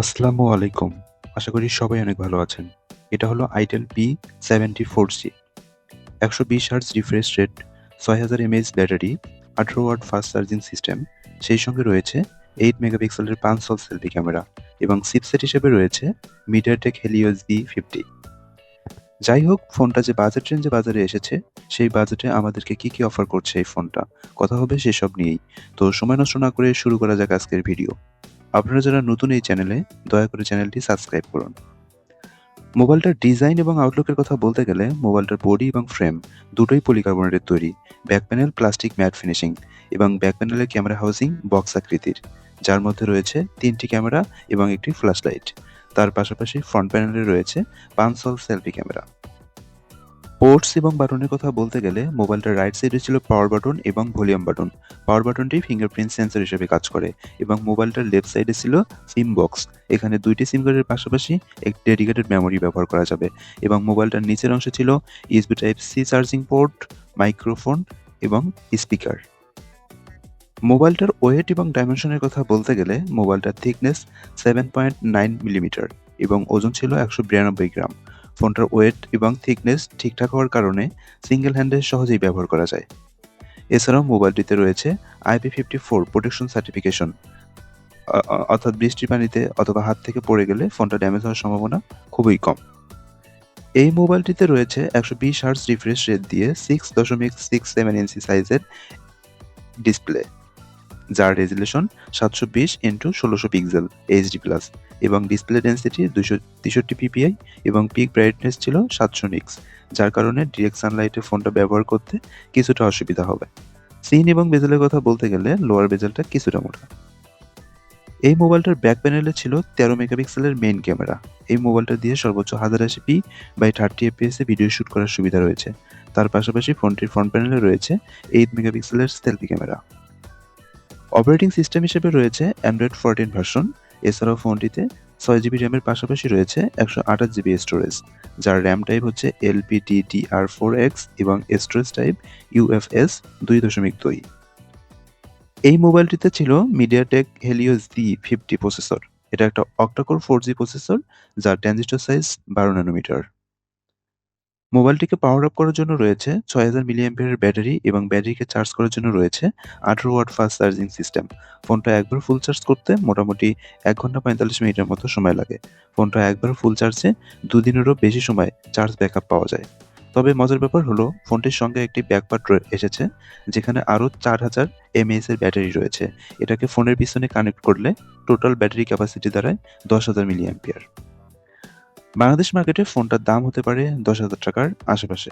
আসসালামু আলাইকুম। আশা করি সবাই অনেক ভালো আছেন। এটা হলো itel P74C ১২০ hertz refresh rate, ৬০০০ mAh battery, ১৮ watt fast charging system, সেই সঙ্গে রয়েছে ৮ মেগাপিক্সেলের পাঁচ সেলফি ক্যামেরা এবং চিপসেট হিসেবে রয়েছে MediaTek Helio G50। যাই হোক, ফোনটা যে বাজেট রেঞ্জে বাজারে এসেছে, সেই বাজেটে আমাদেরকে কি অফার করছে এই ফোনটা, কথা হবে সেসব নিয়েই। তো সময় নষ্ট না করে শুরু করা যাক আজকের ভিডিও। আপনারা যারা নতুন এই চ্যানেলে, দয়া করে চ্যানেলটি সাবস্ক্রাইব করুন। মোবাইলটার ডিজাইন এবং আউটলুকের কথা বলতে গেলে মোবাইলটার বডি এবং ফ্রেম দুটোই পলিকার্বনেটের তৈরি। Back panel plastic mat finishing এবং ব্যাক প্যানেলের ক্যামেরা হাউসিং বক্স আকৃতির, যার মধ্যে রয়েছে 3টি ক্যামেরা এবং একটি ফ্ল্যাশ লাইট। তার পাশাপাশি ফ্রন্ট প্যানেলে রয়েছে 5 সেলফি ক্যামেরা। পোর্টস এবং বাটনের কথা বলতে গেলে মোবাইলটার রাইট সাইডে ছিল পাওয়ার বাটন এবং ভলিউম বাটন। পাওয়ার বাটনটি ফিঙ্গারপ্রিন্ট সেন্সর হিসেবে কাজ করে এবং মোবাইলটার লেফট সাইডে ছিল সিম বক্স। এখানে 2টি সিম কার্ডের পাশাপাশি একটি ডেডিকেটেড মেমোরি ব্যবহার করা যাবে এবং মোবাইলটার নিচের অংশে ছিল USB type C charging port, microphone এবং স্পিকার। মোবাইলটার ওয়েট এবং ডাইমেনশনের কথা বলতে গেলে মোবাইলটার থিকনেস 7.9 মিলিমিটার এবং ওজন ছিল 192 গ্রাম। ফোনটার ওয়েট এবং থিকনেস ঠিকঠাক হওয়ার কারণে সিঙ্গেল হ্যান্ডে সহজেই ব্যবহার করা যায়। এছাড়াও মোবাইলটিতে রয়েছে IP54 প্রোটেকশন সার্টিফিকেশন, অর্থাৎ বৃষ্টির পানিতে অথবা হাত থেকে পড়ে গেলে ফোনটা ড্যামেজ হওয়ার সম্ভাবনা খুবই কম। এই মোবাইলটিতে রয়েছে 120 হার্টজ রিফ্রেশ রেট দিয়ে 6.67 ইঞ্চি সাইজের ডিসপ্লে, যার resolution 720x1600 pixel HD plus এবং ডিসপ্লে ডেন্সিটি 263 পিপিআই এবং পিক ব্রাইটনেস ছিল 700 নিক্স, যার কারণে ডিরেক্ট সানলাইটে ফোনটা ব্যবহার করতে কিছুটা অসুবিধা হবে। সিন এবং বেজেলের কথা বলতে গেলে লোয়ার বেজেলটা কিছুটা মোটা। এই মোবাইলটার ব্যাক প্যানেলে ছিল 13 মেগাপিক্সেলের মেইন ক্যামেরা। এই মোবাইলটা দিয়ে সর্বোচ্চ 1080p/30fps এ ভিডিও শুট করার সুবিধা রয়েছে। তার পাশাপাশি ফোনটির ফ্রন্ট প্যানেলে রয়েছে 8 মেগাপিক্সেলের সেলফি ক্যামেরা। অপারেটিং সিস্টেম হিসেবে রয়েছে অ্যান্ড্রয়েড 14 ভার্সন। এছাড়াও ফোনটিতে 6 জিবি র্যামের পাশাপাশি রয়েছে 128 জিবি স্টোরেজ, যার র্যাম টাইপ হচ্ছে LPDDR4X এবং স্টোরেজ টাইপ UFS 2.2। এই মোবাইলটিতে ছিল MediaTek Helio G50 প্রসেসর। এটা একটা অক্টাকোর 4G প্রসেসর, যার ট্রানজিস্টর সাইজ 12 ন্যানোমিটার। মোবাইলটিকে পাওয়ার আপ করার জন্য রয়েছে 6000 মিলিঅ্যাম্পিয়ারের ব্যাটারি এবং ব্যাটারিকে চার্জ করার জন্য রয়েছে 18 ওয়াট ফাস্ট চার্জিং সিস্টেম। ফোনটা একবার ফুল চার্জ করতে মোটামুটি 1 ঘন্টা 45 মিনিটের মতো সময় লাগে। ফোনটা একবার ফুল চার্জে 2 দিনেরও বেশি সময় চার্জ ব্যাকআপ পাওয়া যায়। তবে মজার ব্যাপার হলো ফোনটির সঙ্গে একটি ব্যাকপার্ট এসেছে, যেখানে আরও 4000 এমএএইচ এর ব্যাটারি রয়েছে। এটাকে ফোনের পিছনে কানেক্ট করলে টোটাল ব্যাটারি ক্যাপাসিটি দাঁড়ায় 10,000 মিলিঅ্যাম্পিয়ার। বাংলাদেশ মার্কেটে ফোনটার দাম হতে পারে 10,000 টাকার আশেপাশে।